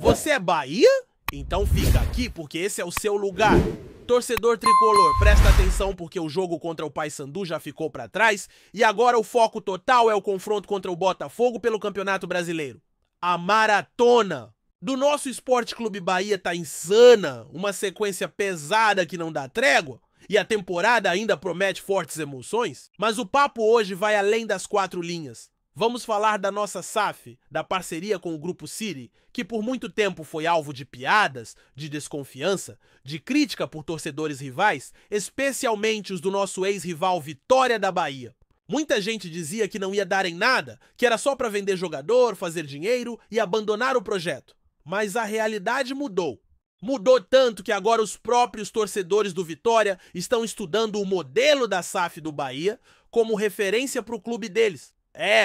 Você é Bahia? Então fica aqui porque esse é o seu lugar. Torcedor tricolor, presta atenção porque o jogo contra o Paysandu já ficou pra trás e agora o foco total é o confronto contra o Botafogo pelo Campeonato Brasileiro. A maratona do nosso Esporte Clube Bahia tá insana, uma sequência pesada que não dá trégua e a temporada ainda promete fortes emoções. Mas o papo hoje vai além das quatro linhas. Vamos falar da nossa SAF, da parceria com o Grupo City, que por muito tempo foi alvo de piadas, de desconfiança, de crítica por torcedores rivais, especialmente os do nosso ex-rival Vitória da Bahia. Muita gente dizia que não ia dar em nada, que era só para vender jogador, fazer dinheiro e abandonar o projeto. Mas a realidade mudou. Mudou tanto que agora os próprios torcedores do Vitória estão estudando o modelo da SAF do Bahia como referência para o clube deles.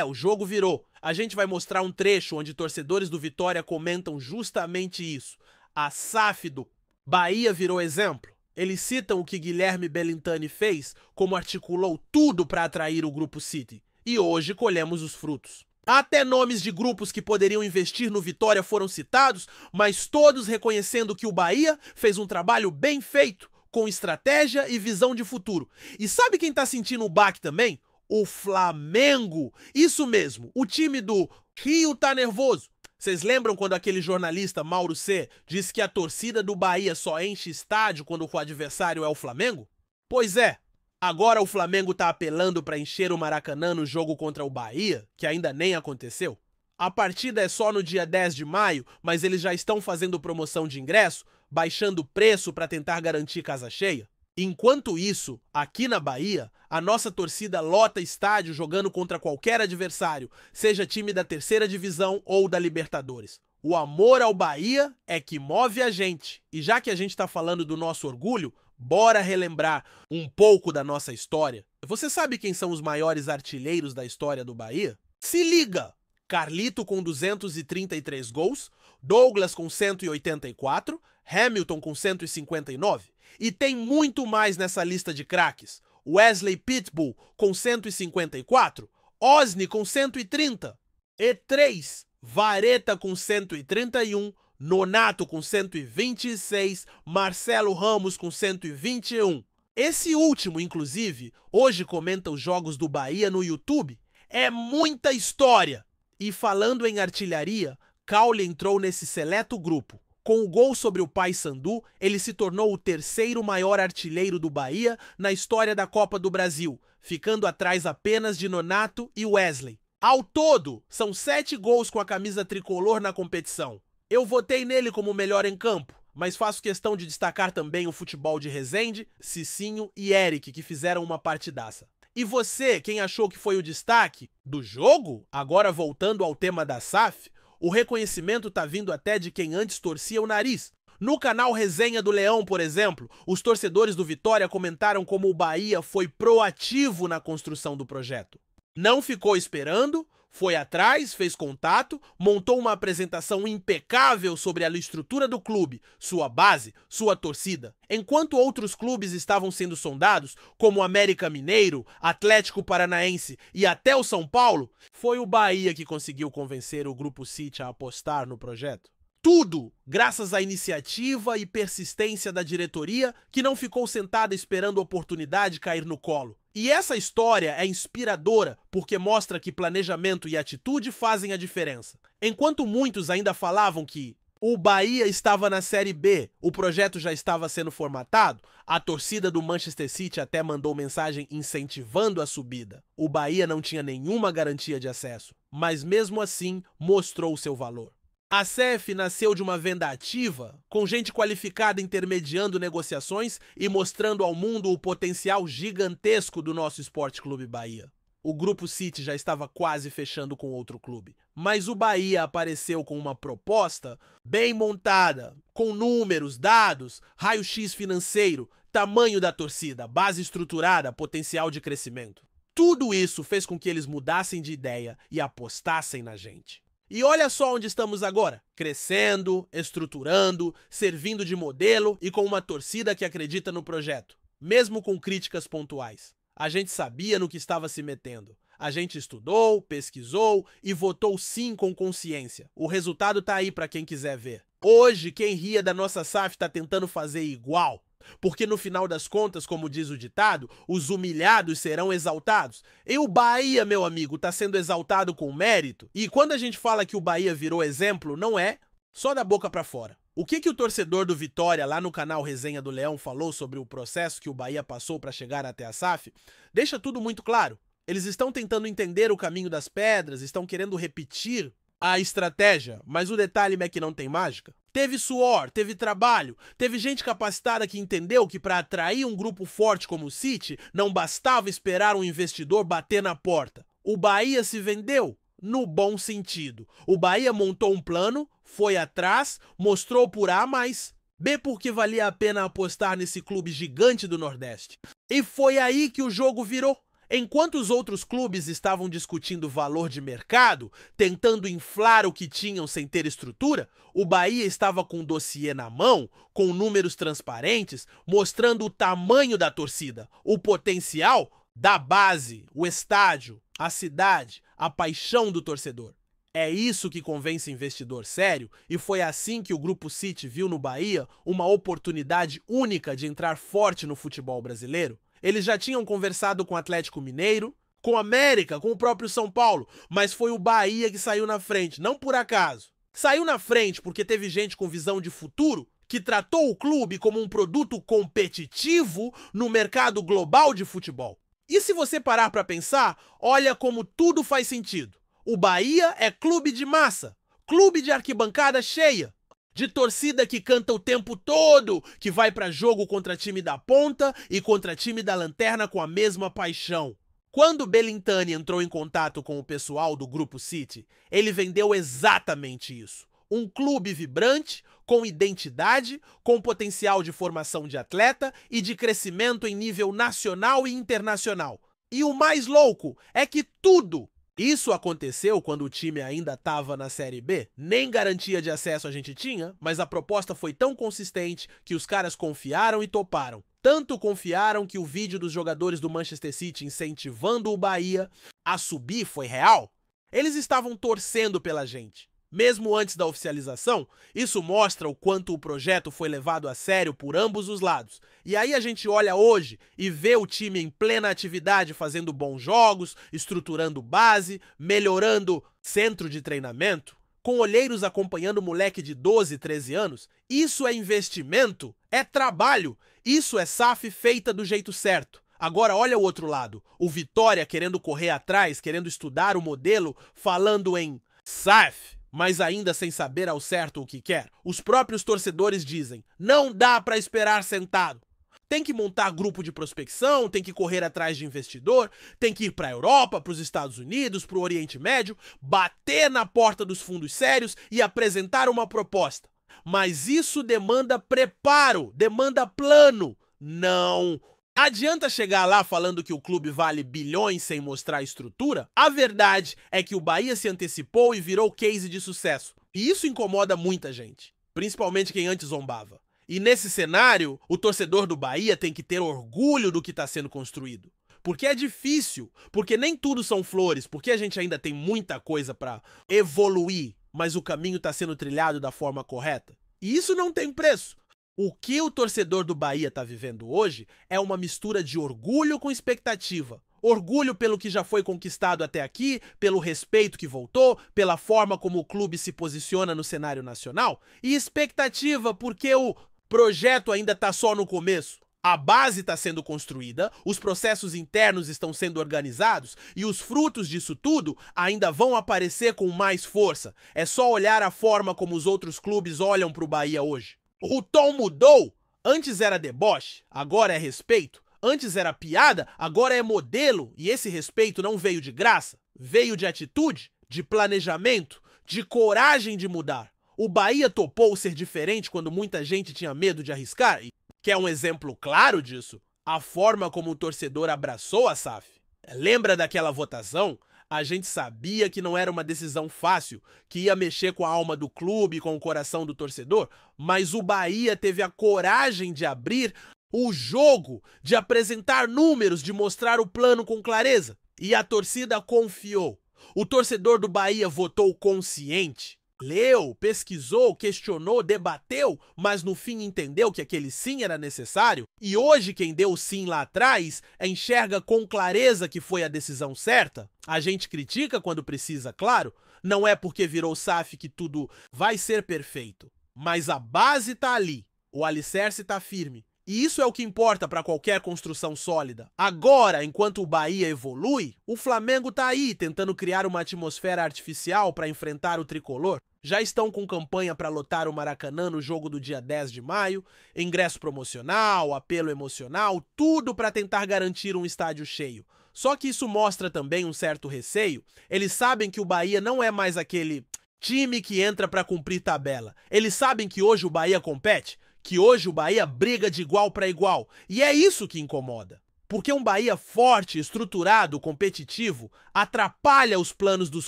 O jogo virou. A gente vai mostrar um trecho onde torcedores do Vitória comentam justamente isso. A SAF do Bahia virou exemplo. Eles citam o que Guilherme Bellintani fez, como articulou tudo para atrair o Grupo City. E hoje colhemos os frutos. Até nomes de grupos que poderiam investir no Vitória foram citados, mas todos reconhecendo que o Bahia fez um trabalho bem feito, com estratégia e visão de futuro. E sabe quem tá sentindo o baque também? O Flamengo. Isso mesmo, o time do Rio tá nervoso. Vocês lembram quando aquele jornalista Mauro C disse que a torcida do Bahia só enche estádio quando o adversário é o Flamengo? Pois é, agora o Flamengo tá apelando para encher o Maracanã no jogo contra o Bahia, que ainda nem aconteceu. A partida é só no dia 10 de maio, mas eles já estão fazendo promoção de ingresso, baixando o preço para tentar garantir casa cheia. Enquanto isso, aqui na Bahia, a nossa torcida lota estádio jogando contra qualquer adversário, seja time da terceira divisão ou da Libertadores. O amor ao Bahia é que move a gente. E já que a gente está falando do nosso orgulho, bora relembrar um pouco da nossa história. Você sabe quem são os maiores artilheiros da história do Bahia? Se liga! Carlito com 233 gols, Douglas com 184, Hamilton com 159. E tem muito mais nessa lista de craques. Wesley Pitbull com 154, Osni com 130, E3, Vareta com 131, Nonato com 126, Marcelo Ramos com 121. Esse último, inclusive, hoje comenta os jogos do Bahia no YouTube. É muita história! E falando em artilharia, Caule entrou nesse seleto grupo. Com o gol sobre o Paysandu, ele se tornou o terceiro maior artilheiro do Bahia na história da Copa do Brasil, ficando atrás apenas de Nonato e Wesley. Ao todo, são 7 gols com a camisa tricolor na competição. Eu votei nele como o melhor em campo, mas faço questão de destacar também o futebol de Rezende, Cicinho e Eric, que fizeram uma partidaça. E você, quem achou que foi o destaque do jogo? Agora voltando ao tema da SAF, o reconhecimento tá vindo até de quem antes torcia o nariz. No canal Resenha do Leão, por exemplo, os torcedores do Vitória comentaram como o Bahia foi proativo na construção do projeto. Não ficou esperando, foi atrás, fez contato, montou uma apresentação impecável sobre a estrutura do clube, sua base, sua torcida. Enquanto outros clubes estavam sendo sondados, como o América Mineiro, Atlético Paranaense e até o São Paulo, foi o Bahia que conseguiu convencer o Grupo City a apostar no projeto. Tudo graças à iniciativa e persistência da diretoria, que não ficou sentada esperando a oportunidade cair no colo. E essa história é inspiradora porque mostra que planejamento e atitude fazem a diferença. Enquanto muitos ainda falavam que o Bahia estava na Série B, o projeto já estava sendo formatado, a torcida do Manchester City até mandou mensagem incentivando a subida. O Bahia não tinha nenhuma garantia de acesso, mas mesmo assim mostrou seu valor. A SAF nasceu de uma venda ativa, com gente qualificada intermediando negociações e mostrando ao mundo o potencial gigantesco do nosso Esporte Clube Bahia. O Grupo City já estava quase fechando com outro clube, mas o Bahia apareceu com uma proposta bem montada, com números, dados, raio-x financeiro, tamanho da torcida, base estruturada, potencial de crescimento. Tudo isso fez com que eles mudassem de ideia e apostassem na gente. E olha só onde estamos agora, crescendo, estruturando, servindo de modelo e com uma torcida que acredita no projeto, mesmo com críticas pontuais. A gente sabia no que estava se metendo. A gente estudou, pesquisou e votou sim com consciência. O resultado tá aí para quem quiser ver. Hoje, quem ria da nossa SAF tá tentando fazer igual. Porque no final das contas, como diz o ditado, os humilhados serão exaltados. E o Bahia, meu amigo, tá sendo exaltado com mérito. E quando a gente fala que o Bahia virou exemplo, não é só da boca pra fora. O que o torcedor do Vitória, lá no canal Resenha do Leão, falou sobre o processo que o Bahia passou para chegar até a SAF, deixa tudo muito claro. Eles estão tentando entender o caminho das pedras, estão querendo repetir a estratégia, mas o detalhe é que não tem mágica. Teve suor, teve trabalho, teve gente capacitada que entendeu que para atrair um grupo forte como o City, não bastava esperar um investidor bater na porta. O Bahia se vendeu no bom sentido. O Bahia montou um plano, foi atrás, mostrou por A mais B porque valia a pena apostar nesse clube gigante do Nordeste. E foi aí que o jogo virou. Enquanto os outros clubes estavam discutindo valor de mercado, tentando inflar o que tinham sem ter estrutura, o Bahia estava com um dossiê na mão, com números transparentes, mostrando o tamanho da torcida, o potencial da base, o estádio, a cidade, a paixão do torcedor. É isso que convence investidor sério e foi assim que o Grupo City viu no Bahia uma oportunidade única de entrar forte no futebol brasileiro. Eles já tinham conversado com o Atlético Mineiro, com o América, com o próprio São Paulo, mas foi o Bahia que saiu na frente, não por acaso. Saiu na frente porque teve gente com visão de futuro que tratou o clube como um produto competitivo no mercado global de futebol. E se você parar para pensar, olha como tudo faz sentido. O Bahia é clube de massa, clube de arquibancada cheia, de torcida que canta o tempo todo, que vai para jogo contra time da ponta e contra time da lanterna com a mesma paixão. Quando Belintani entrou em contato com o pessoal do Grupo City, ele vendeu exatamente isso. Um clube vibrante, com identidade, com potencial de formação de atleta e de crescimento em nível nacional e internacional. E o mais louco é que tudo isso aconteceu quando o time ainda estava na Série B. Nem garantia de acesso a gente tinha, mas a proposta foi tão consistente que os caras confiaram e toparam. Tanto confiaram que o vídeo dos jogadores do Manchester City incentivando o Bahia a subir foi real. Eles estavam torcendo pela gente. Mesmo antes da oficialização, isso mostra o quanto o projeto foi levado a sério por ambos os lados. E aí a gente olha hoje e vê o time em plena atividade fazendo bons jogos, estruturando base, melhorando centro de treinamento, com olheiros acompanhando moleque de 12, 13 anos. Isso é investimento, é trabalho, isso é SAF feita do jeito certo. Agora olha o outro lado, o Vitória querendo correr atrás, querendo estudar o modelo, falando em SAF, mas ainda sem saber ao certo o que quer. Os próprios torcedores dizem, não dá para esperar sentado. Tem que montar grupo de prospecção, tem que correr atrás de investidor, tem que ir para a Europa, para os Estados Unidos, para o Oriente Médio, bater na porta dos fundos sérios e apresentar uma proposta. Mas isso demanda preparo, demanda plano. Não adianta chegar lá falando que o clube vale bilhões sem mostrar estrutura. A verdade é que o Bahia se antecipou e virou case de sucesso. E isso incomoda muita gente, principalmente quem antes zombava. E nesse cenário, o torcedor do Bahia tem que ter orgulho do que está sendo construído. Porque é difícil, porque nem tudo são flores, porque a gente ainda tem muita coisa para evoluir, mas o caminho está sendo trilhado da forma correta. E isso não tem preço. O que o torcedor do Bahia está vivendo hoje é uma mistura de orgulho com expectativa. Orgulho pelo que já foi conquistado até aqui, pelo respeito que voltou, pela forma como o clube se posiciona no cenário nacional, e expectativa porque o projeto ainda está só no começo. A base está sendo construída, os processos internos estão sendo organizados e os frutos disso tudo ainda vão aparecer com mais força. É só olhar a forma como os outros clubes olham para o Bahia hoje. O tom mudou. Antes era deboche, agora é respeito. Antes era piada, agora é modelo. E esse respeito não veio de graça. Veio de atitude, de planejamento, de coragem de mudar. O Bahia topou ser diferente quando muita gente tinha medo de arriscar. E quer um exemplo claro disso? A forma como o torcedor abraçou a SAF. Lembra daquela votação? A gente sabia que não era uma decisão fácil, que ia mexer com a alma do clube, com o coração do torcedor, mas o Bahia teve a coragem de abrir o jogo, de apresentar números, de mostrar o plano com clareza. E a torcida confiou. O torcedor do Bahia votou consciente. Leu, pesquisou, questionou, debateu, mas no fim entendeu que aquele sim era necessário. E hoje quem deu o sim lá atrás enxerga com clareza que foi a decisão certa. A gente critica quando precisa, claro. Não é porque virou SAF que tudo vai ser perfeito. Mas a base tá ali. O alicerce tá firme. E isso é o que importa para qualquer construção sólida. Agora, enquanto o Bahia evolui, o Flamengo tá aí tentando criar uma atmosfera artificial para enfrentar o tricolor. Já estão com campanha para lotar o Maracanã no jogo do dia 10 de maio, ingresso promocional, apelo emocional, tudo para tentar garantir um estádio cheio. Só que isso mostra também um certo receio. Eles sabem que o Bahia não é mais aquele time que entra para cumprir tabela. Eles sabem que hoje o Bahia compete, que hoje o Bahia briga de igual para igual. E é isso que incomoda. Porque um Bahia forte, estruturado, competitivo, atrapalha os planos dos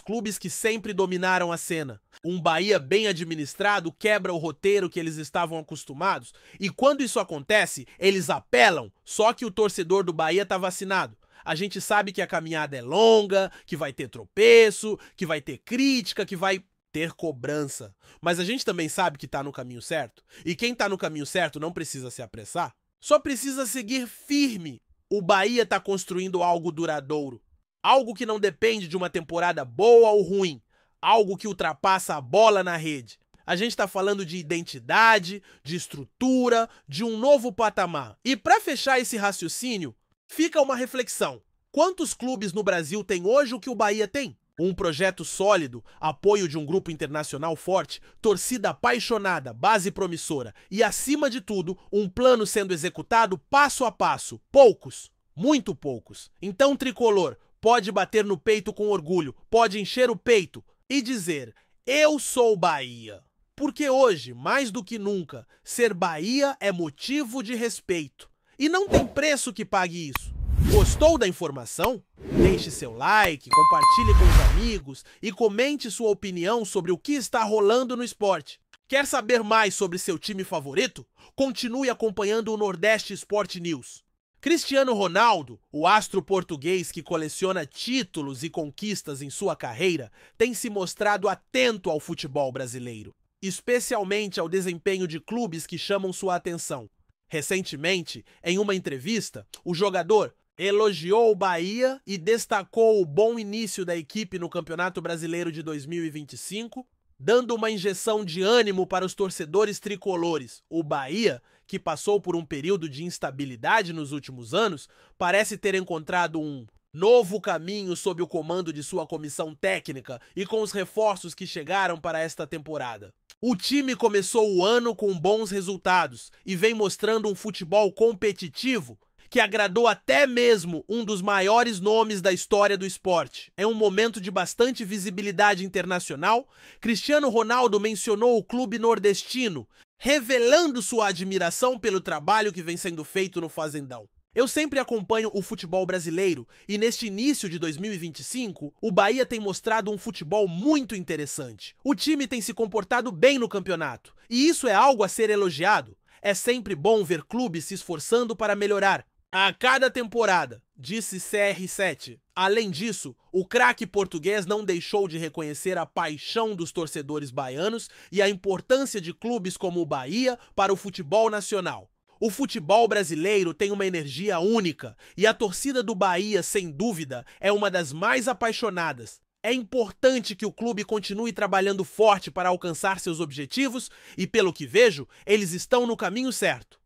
clubes que sempre dominaram a cena. Um Bahia bem administrado quebra o roteiro que eles estavam acostumados. E quando isso acontece, eles apelam, só que o torcedor do Bahia está vacinado. A gente sabe que a caminhada é longa, que vai ter tropeço, que vai ter crítica, que vai ter cobrança. Mas a gente também sabe que tá no caminho certo. E quem tá no caminho certo não precisa se apressar. Só precisa seguir firme. O Bahia tá construindo algo duradouro. Algo que não depende de uma temporada boa ou ruim. Algo que ultrapassa a bola na rede. A gente tá falando de identidade, de estrutura, de um novo patamar. E para fechar esse raciocínio, fica uma reflexão. Quantos clubes no Brasil tem hoje o que o Bahia tem? Um projeto sólido, apoio de um grupo internacional forte, torcida apaixonada, base promissora e, acima de tudo, um plano sendo executado passo a passo. Poucos, muito poucos. Então, tricolor, pode bater no peito com orgulho, pode encher o peito e dizer: eu sou Bahia. Porque hoje, mais do que nunca, ser Bahia é motivo de respeito. E não tem preço que pague isso. Gostou da informação? Deixe seu like, compartilhe com os amigos e comente sua opinião sobre o que está rolando no esporte. Quer saber mais sobre seu time favorito? Continue acompanhando o Nordeste Sport News. Cristiano Ronaldo, o astro português que coleciona títulos e conquistas em sua carreira, tem se mostrado atento ao futebol brasileiro, especialmente ao desempenho de clubes que chamam sua atenção. Recentemente, em uma entrevista, o jogador elogiou o Bahia e destacou o bom início da equipe no Campeonato Brasileiro de 2025, dando uma injeção de ânimo para os torcedores tricolores. O Bahia, que passou por um período de instabilidade nos últimos anos, parece ter encontrado um novo caminho sob o comando de sua comissão técnica e com os reforços que chegaram para esta temporada. O time começou o ano com bons resultados e vem mostrando um futebol competitivo que agradou até mesmo um dos maiores nomes da história do esporte. Em um momento de bastante visibilidade internacional, Cristiano Ronaldo mencionou o clube nordestino, revelando sua admiração pelo trabalho que vem sendo feito no Fazendão. Eu sempre acompanho o futebol brasileiro e neste início de 2025, o Bahia tem mostrado um futebol muito interessante. O time tem se comportado bem no campeonato e isso é algo a ser elogiado. É sempre bom ver clubes se esforçando para melhorar a cada temporada, disse CR7. Além disso, o craque português não deixou de reconhecer a paixão dos torcedores baianos e a importância de clubes como o Bahia para o futebol nacional. O futebol brasileiro tem uma energia única e a torcida do Bahia, sem dúvida, é uma das mais apaixonadas. É importante que o clube continue trabalhando forte para alcançar seus objetivos e, pelo que vejo, eles estão no caminho certo.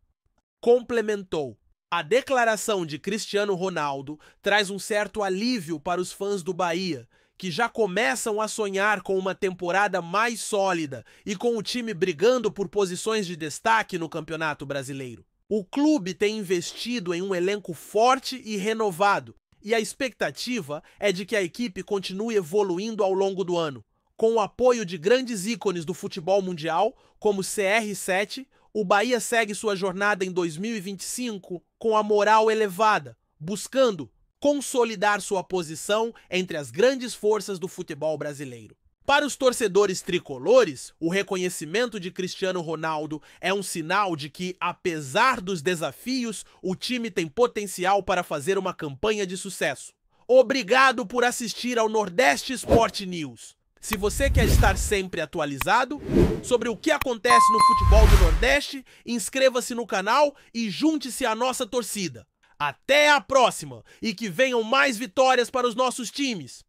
Complementou. A declaração de Cristiano Ronaldo traz um certo alívio para os fãs do Bahia, que já começam a sonhar com uma temporada mais sólida e com o time brigando por posições de destaque no Campeonato Brasileiro. O clube tem investido em um elenco forte e renovado, e a expectativa é de que a equipe continue evoluindo ao longo do ano. Com o apoio de grandes ícones do futebol mundial, como CR7, o Bahia segue sua jornada em 2025 com a moral elevada, buscando consolidar sua posição entre as grandes forças do futebol brasileiro. Para os torcedores tricolores, o reconhecimento de Cristiano Ronaldo é um sinal de que, apesar dos desafios, o time tem potencial para fazer uma campanha de sucesso. Obrigado por assistir ao Nordeste Sport News. Se você quer estar sempre atualizado sobre o que acontece no futebol do Nordeste, inscreva-se no canal e junte-se à nossa torcida. Até a próxima e que venham mais vitórias para os nossos times!